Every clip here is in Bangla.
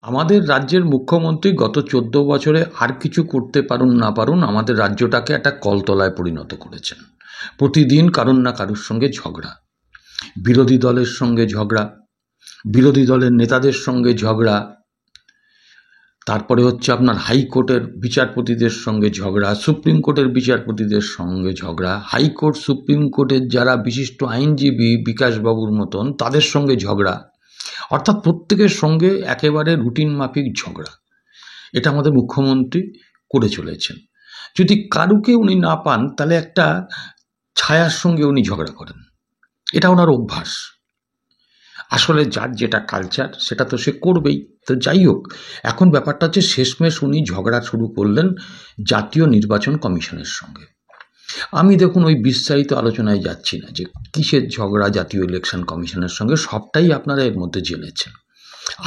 আমাদের রাজ্যের মুখ্যমন্ত্রী গত 14 বছরে আর কিছু করতে পারুন না পারুন আমাদের রাজ্যটাকে একটা কলতলায় পরিণত করেছেন। প্রতিদিন কারুর না কারুর সঙ্গে ঝগড়া, বিরোধী দলের সঙ্গে ঝগড়া, বিরোধী দলের নেতাদের সঙ্গে ঝগড়া, তারপরে হচ্ছে আপনার হাইকোর্টের বিচারপতিদের সঙ্গে ঝগড়া, সুপ্রিম কোর্টের বিচারপতিদের সঙ্গে ঝগড়া, হাইকোর্ট সুপ্রিম কোর্টের যারা বিশিষ্ট আইনজীবী বিকাশবাবুর মতন তাদের সঙ্গে ঝগড়া, অর্থাৎ প্রত্যেকের সঙ্গে একেবারে রুটিন মাফিক ঝগড়া। এটা আমাদের মুখ্যমন্ত্রী করে চলেছেন। যদি কারুকে উনি না পান তাহলে একটা ছায়ার সঙ্গে উনি ঝগড়া করেন, এটা ওনার অভ্যাস। আসলে যার যেটা কালচার সেটা তো সে করবেই। তো যাই হোক, এখন ব্যাপারটা হচ্ছে শেষমেশ উনি ঝগড়া শুরু করলেন জাতীয় নির্বাচন কমিশনের সঙ্গে। আমি দেখুন ওই বিস্তারিত আলোচনায় যাচ্ছি না যে কিসের ঝগড়া জাতীয় ইলেকশন কমিশনের সঙ্গে, সবটাই আপনারা এর মধ্যে জেনেছেন।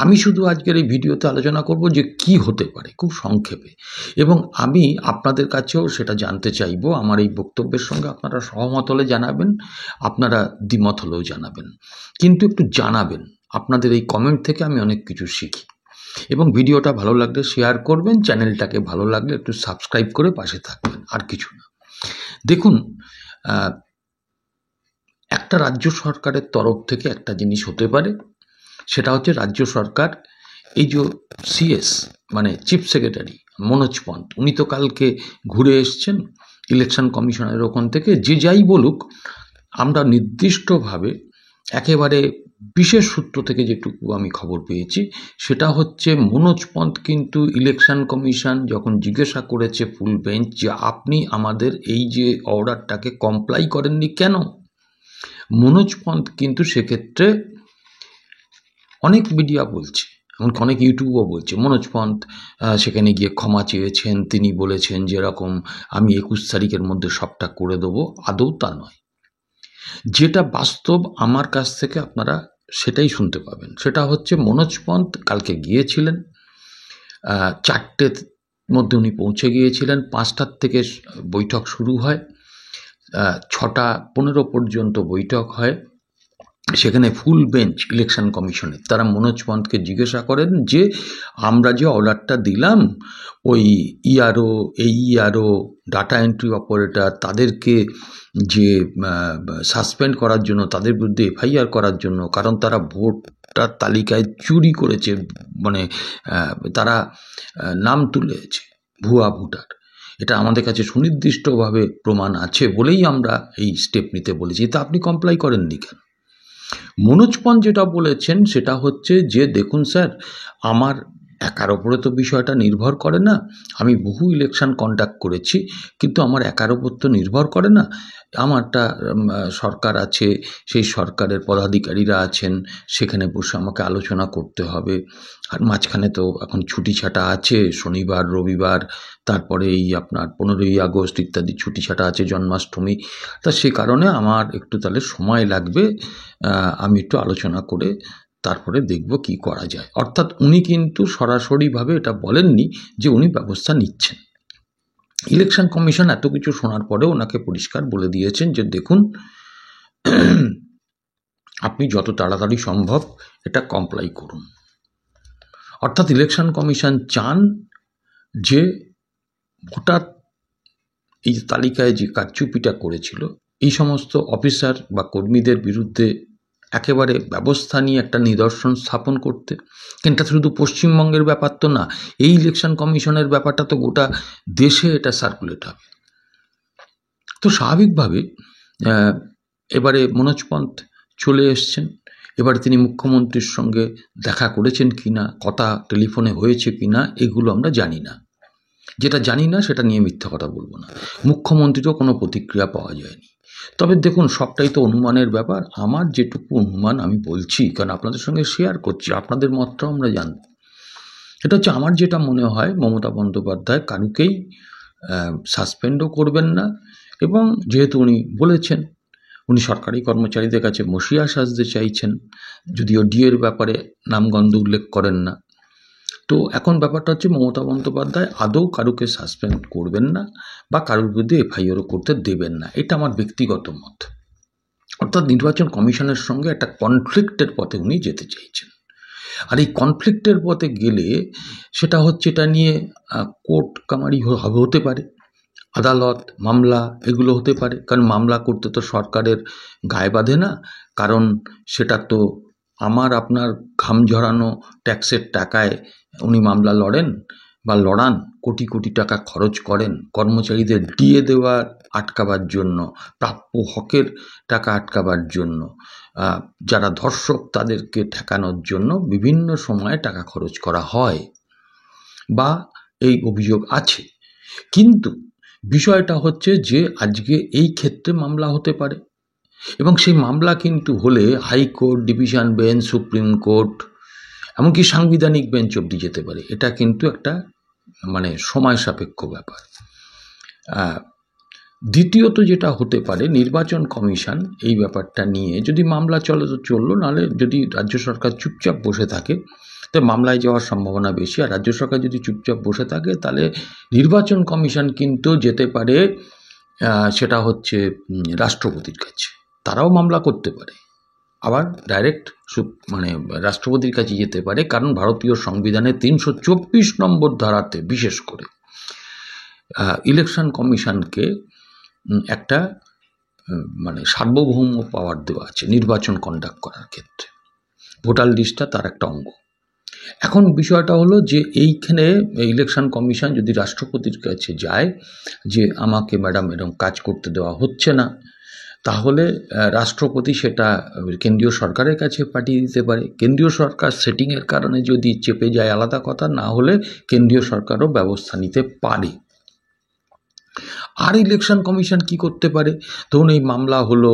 আমি শুধু আজকের এই ভিডিওতে আলোচনা করব যে কি হতে পারে খুব সংক্ষেপে, এবং আমি আপনাদের কাছেও সেটা জানতে চাইব। আমার এই বক্তব্যের সঙ্গে আপনারা সহমত হলে জানাবেন, আপনারা দ্বিমত হলেও জানাবেন, কিন্তু একটু জানাবেন। আপনাদের এই কমেন্ট থেকে আমি অনেক কিছু শিখি। এবং ভিডিওটা ভালো লাগলে শেয়ার করবেন, চ্যানেলটাকে ভালো লাগলে একটু সাবস্ক্রাইব করে পাশে থাকবেন, আর কিছু না। দেখুন, একটা রাজ্য সরকারের তরফ থেকে একটা জিনিস হতে পারে, সেটা হচ্ছে রাজ্য সরকার এই যে সিএস মানে চিফ সেক্রেটারি মনোজ পন্থ, উনি তো কালকে ঘুরে এসছেন ইলেকশন কমিশনের ওখান থেকে। যে যাই বলুক, আমরা নির্দিষ্টভাবে একেবারে বিশেষ সূত্র থেকে যেটুকু আমি খবর পেয়েছি সেটা হচ্ছে মনোজ পন্থ কিন্তু ইলেকশন কমিশন যখন জিজ্ঞাসা করেছে ফুল বেঞ্চ যে আপনি আমাদের এই যে অর্ডারটাকে কমপ্লাই করেননি কেন, মনোজ পন্থ কিন্তু সেক্ষেত্রে অনেক মিডিয়া বলছে, এমনকি অনেক ইউটিউবও বলছে মনোজ পন্থ সেখানে গিয়ে ক্ষমা চেয়েছেন। তিনি বলেছেন যেরকম আমি 21 তারিখের মধ্যে সবটা করে দেবো, আদৌ তা নয়। যেটা বাস্তব আমার কাছ থেকে আপনারা সেটাই শুনতে পাবেন। সেটা হচ্ছে মনোজ পন্থ কালকে গিয়েছিলেন, 4টের মধ্যে উনি পৌঁছে গিয়েছিলেন, 5টার থেকে বৈঠক শুরু হয়, 6:15 পর্যন্ত বৈঠক হয়। সেখানে ফুল বেঞ্চ ইলেকশন কমিশনের তারা মনোজ পন্থকে জিজ্ঞাসা করেন যে আমরা যে অর্ডারটা দিলাম ওই ইআরও, এইআরও, ডাটা এন্ট্রি অপারেটর তাদেরকে যে সাসপেন্ড করার জন্য, তাদের বিরুদ্ধে এফআইআর করার জন্য, কারণ তারা ভোটার তালিকায় চুরি করেছে, মানে তারা নাম তুলেছে ভুয়া ভোটার, এটা আমাদের কাছে সুনির্দিষ্টভাবে প্রমাণ আছে বলেই আমরা এই স্টেপ নিতে বলেছি। তা আপনি কমপ্লাই করেননি কেন? মনোজ পন্থ যেটা বলেছেন সেটা হচ্ছে যে দেখুন স্যার, আমার একার ওপরে তো বিষয়টা নির্ভর করে না, আমি বহু ইলেকশন কন্ডাক্ট করেছি, কিন্তু আমার একার ওপর তো নির্ভর করে না, আমার একটা সরকার আছে, সেই সরকারের পদাধিকারীরা আছেন, সেখানে বসে আমাকে আলোচনা করতে হবে। আর মাঝখানে তো এখন ছুটি ছাটা আছে, শনিবার রবিবার, তারপরে এই আপনার 15ই আগস্ট ইত্যাদি ছুটি ছাটা আছে, জন্মাষ্টমী, তা সে কারণে আমার একটু তাহলে সময় লাগবে, আমি একটু আলোচনা করে তারপরে দেখব কি করা যায়। অর্থাৎ উনি কিন্তু সরাসরিভাবে এটা বলেননি যে উনি ব্যবস্থা নিচ্ছেন। ইলেকশন কমিশন এত কিছু শোনার পরে ওনাকে পরিষ্কার বলে দিয়েছেন যে দেখুন, আপনি যত তাড়াতাড়ি সম্ভব এটা কমপ্লাই করুন। অর্থাৎ ইলেকশন কমিশন চান যে ভোটার এই তালিকায় যে কারচুপিটা করেছিল এই সমস্ত অফিসার বা কর্মীদের বিরুদ্ধে একেবারে ব্যবস্থা নিয়ে একটা নিদর্শন স্থাপন করতে। কিন্তু শুধু পশ্চিমবঙ্গের ব্যাপার তো না, এই ইলেকশন কমিশনের ব্যাপারটা তো গোটা দেশে এটা সার্কুলেট হবে। তো স্বাভাবিকভাবে এবারে মনোজ পন্থ চলে এসছেন। এবারে তিনি মুখ্যমন্ত্রীর সঙ্গে দেখা করেছেন কিনা, কথা টেলিফোনে হয়েছে কিনা, এগুলো আমরা জানি না। যেটা জানি না সেটা নিয়ে মিথ্যা কথা বলবো না। মুখ্যমন্ত্রীরও কোনো প্রতিক্রিয়া পাওয়া যায়নি। তবে দেখুন, সবটাই তো অনুমানের ব্যাপার। আমার যেটুকু অনুমান আমি বলছি, কারণ আপনাদের সঙ্গে শেয়ার করছি, আপনাদের মতটাও আমরা জানব। এটা হচ্ছে আমার যেটা মনে হয়, মমতা বন্দ্যোপাধ্যায় কারুকেই সাসপেন্ডও করবেন না, এবং যেহেতু উনি বলেছেন উনি সরকারি কর্মচারীদের কাছে মসিয়া সাজতে চাইছেন, যদিও ডিএর ব্যাপারে নামগন্ধ উল্লেখ করেন না। তো এখন ব্যাপারটা হচ্ছে মমতা বন্দ্যোপাধ্যায় আদৌ কারুকে সাসপেন্ড করবেন না বা কারুর বিরুদ্ধে এফআইআরও করতে দেবেন না, এটা আমার ব্যক্তিগত মত। অর্থাৎ নির্বাচন কমিশনের সঙ্গে একটা কনফ্লিক্টের পথে উনি যেতে চাইছেন। আর এই কনফ্লিক্টের পথে গেলে সেটা হচ্ছে এটা নিয়ে কোর্ট কামারি হতে পারে, আদালত, মামলা এগুলো হতে পারে। কারণ মামলা করতে তো সরকারের গায়ে বাঁধে না, কারণ সেটা তো আমার আপনার ঘাম ঝরানো ট্যাক্সের টাকায় উনি মামলা লড়েন বা লড়ান, কোটি কোটি টাকা খরচ করেন কর্মচারীদের ডিএ দেওয়ার আটকাবার জন্য, প্রাপ্য হকের টাকা আটকাবার জন্য, যারা ধর্ষক তাদেরকে ঠেকানোর জন্য বিভিন্ন সময়ে টাকা খরচ করা হয় বা এই অভিযোগ আছে। কিন্তু বিষয়টা হচ্ছে যে আজকে এই ক্ষেত্রে মামলা হতে পারে, এবং সেই মামলা কিন্তু হলে high court, division bench, supreme court, এমনকি সাংবিধানিক বেঞ্চ অবধি যেতে পারে। এটা কিন্তু একটা মানে সময় সাপেক্ষ ব্যাপার। দ্বিতীয়ত যেটা হতে পারে, নির্বাচন কমিশন এই ব্যাপারটা নিয়ে যদি মামলা চলে তো চললো, নাহলে যদি রাজ্য সরকার চুপচাপ বসে থাকে তো মামলায় যাওয়ার সম্ভাবনা বেশি। আর রাজ্য সরকার যদি চুপচাপ বসে থাকে তাহলে নির্বাচন কমিশন কিন্তু যেতে পারে, সেটা হচ্ছে রাষ্ট্রপতির কাছে, তারাও মামলা করতে পারে, আবার ডাইরেক্ট মানে রাষ্ট্রপতির কাছে যেতে পারে। কারণ ভারতীয় সংবিধানের 324 নম্বর ধারাতে বিশেষ করে ইলেকশন কমিশনকে একটা মানে সার্বভৌম পাওয়ার দেওয়া আছে নির্বাচন কন্ডাক্ট করার ক্ষেত্রে। ভোটার লিস্টটা তার একটা অঙ্গ। এখন বিষয়টা হলো যে এইখানে ইলেকশন কমিশন যদি রাষ্ট্রপতির কাছে যায় যে আমাকে ম্যাডাম এরকম কাজ করতে দেওয়া হচ্ছে না, তাহলে রাষ্ট্রপতি সেটা কেন্দ্রীয় সরকারের কাছে পাঠিয়ে দিতে পারে। কেন্দ্রীয় সরকার সেটিংয়ের কারণে যদি চেপে যায় আলাদা কথা, না হলে কেন্দ্রীয় সরকারও ব্যবস্থা নিতে পারে। আর ইলেকশন কমিশন কি করতে পারে, ধরুন এই মামলা হলো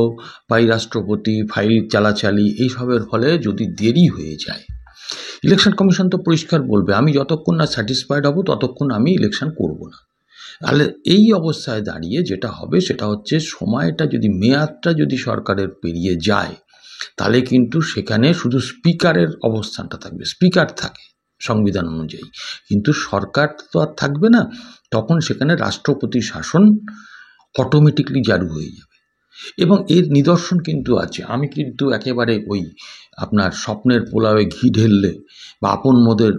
বা এই রাষ্ট্রপতি ফাইল চালাচালি এইসবের ফলে যদি দেরি হয়ে যায়, ইলেকশন কমিশন তো পরিষ্কার বলবে আমি যতক্ষণ না স্যাটিসফাইড হব ততক্ষণ আমি ইলেকশন করব না। তাহলে এই অবস্থায় দাঁড়িয়ে যেটা হবে সেটা হচ্ছে সময়টা যদি মেয়াদটা যদি সরকারের পেরিয়ে যায় তাহলে কিন্তু সেখানে শুধু স্পিকারের অবস্থানটা থাকবে, স্পিকার থাকে সংবিধান অনুযায়ী, কিন্তু সরকার তো আর থাকবে না, তখন সেখানে রাষ্ট্রপতি শাসন অটোমেটিকলি জারি হয়ে যাবে। এবং এর নিদর্শন কিন্তু আছে। আমি কিন্তু একেবারে ওই আপনার স্বপ্নের পোলাওয়ে ঘি ঢেললে বা আপন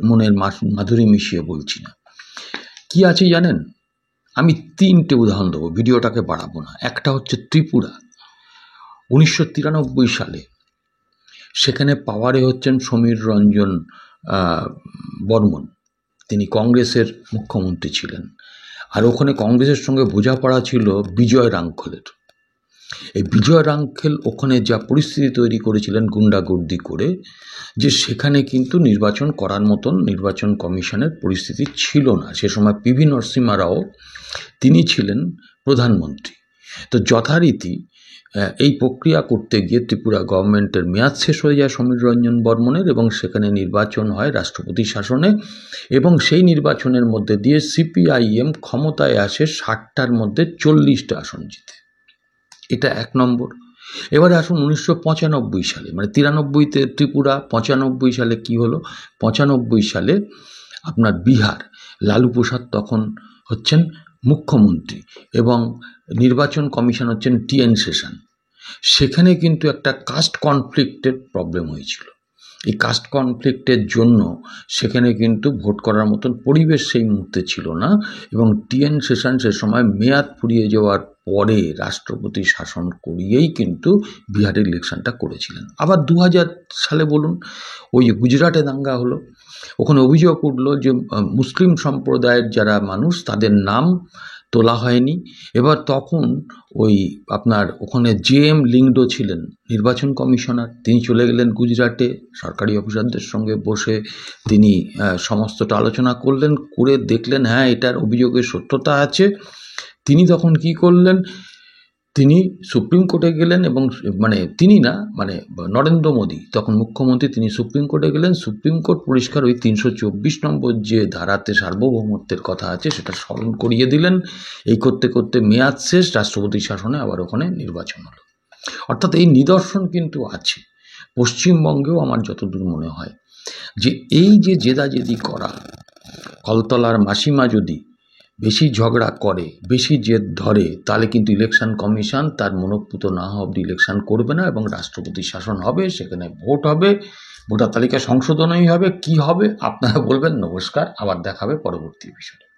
মনের মাধুরী মিশিয়ে বলছি না। কি আছে জানেন, আমি 3টে উদাহরণ দেবো, ভিডিওটাকে বাড়াবো না। একটা হচ্ছে ত্রিপুরা, 1993 সালে সেখানে পাওয়ারে হচ্ছেন সমীর রঞ্জন বর্মন, তিনি কংগ্রেসের মুখ্যমন্ত্রী ছিলেন। আর ওখানে কংগ্রেসের সঙ্গে বোঝাপড়া ছিল বিজয় রাঙ্খলের। এই বিজয় রাঙ্খেল ওখানে যা পরিস্থিতি তৈরি করেছিলেন গুন্ডাগর্দি করে, যে সেখানে কিন্তু নির্বাচন করার মতন নির্বাচন কমিশনের পরিস্থিতি ছিল না। সে সময় পিভি নরসিম্হা রাও তিনি ছিলেন প্রধানমন্ত্রী। তো যথারীতি এই প্রক্রিয়া করতে গিয়ে ত্রিপুরা গভর্নমেন্টের মেয়াদ শেষ হয়ে যায় সমীর রঞ্জন বর্মনের, এবং সেখানে নির্বাচন হয় রাষ্ট্রপতি শাসনে, এবং সেই নির্বাচনের মধ্যে দিয়ে সিপিআইএম ক্ষমতায় আসে 60টার মধ্যে 40টা আসন জিতে। এটা 1 নম্বর। এবারে আসুন 1995 সালে, মানে 93তে ত্রিপুরা, 95 সালে কি হলো, 95 সালে আপনার বিহার, লালু প্রসাদ তখন হচ্ছেন মুখ্যমন্ত্রী এবং নির্বাচন কমিশন হচ্ছেন টিএন সেশন। সেখানে কিন্তু একটা কাস্ট কনফ্লিক্টের প্রবলেম হয়েছিল। এই কাস্ট কনফ্লিক্টের জন্য সেখানে কিন্তু ভোট করার মতন পরিবেশ সেই মুহূর্তে ছিল না, এবং টিএন সেশন সে সময় মেয়াদ ফুরিয়ে যাওয়ার পরে রাষ্ট্রপতি শাসন করিয়েই কিন্তু বিহারের ইলেকশনটা করেছিলেন। আবার 2000 সালে বলুন, ওই গুজরাটে দাঙ্গা হলো, ওখানে অভিযোগ উঠল যে মুসলিম সম্প্রদায়ের যারা মানুষ তাদের নাম তোলা হয়নি। এবার তখন ওই আপনার ওখানে জেএম লিংডো ছিলেন নির্বাচন কমিশনার, তিনি চলে গেলেন গুজরাটে, সরকারি অফিসারদের সঙ্গে বসে তিনি সমস্তটা আলোচনা করলেন, করে দেখলেন হ্যাঁ এটার অভিযোগের সত্যতা আছে। তিনি তখন কি করলেন, তিনি সুপ্রিম কোর্টে গেলেন, এবং মানে তিনি না, মানে নরেন্দ্র মোদী তখন মুখ্যমন্ত্রী, তিনি সুপ্রিম কোর্টে গেলেন। সুপ্রিম কোর্ট পরিষ্কার ওই 324 নম্বর যে ধারাতে সার্বভৌমত্বের কথা আছে সেটা স্মরণ করিয়ে দিলেন। এই করতে করতে মেয়াদ শেষ, রাষ্ট্রপতি শাসনে আবার ওখানে নির্বাচন হলো। অর্থাৎ এই নিদর্শন কিন্তু আছে পশ্চিমবঙ্গেও, আমার যতদূর মনে হয় যে এই যে জেদাজেদি করা, কলতলার মাসিমা যদি বেশি ঝগড়া করে, বেশি জেদ ধরে, তাহলে কিন্তু ইলেকশন কমিশন তার মনোপুত না হওয়া অবধি ইলেকশন করবে না, এবং রাষ্ট্রপতি শাসন হবে, সেখানে ভোট হবে, ভোটার তালিকা সংশোধনই হবে, কি হবে আপনারা বলবেন। নমস্কার, আবার দেখা হবে পরবর্তী এপিসোডে।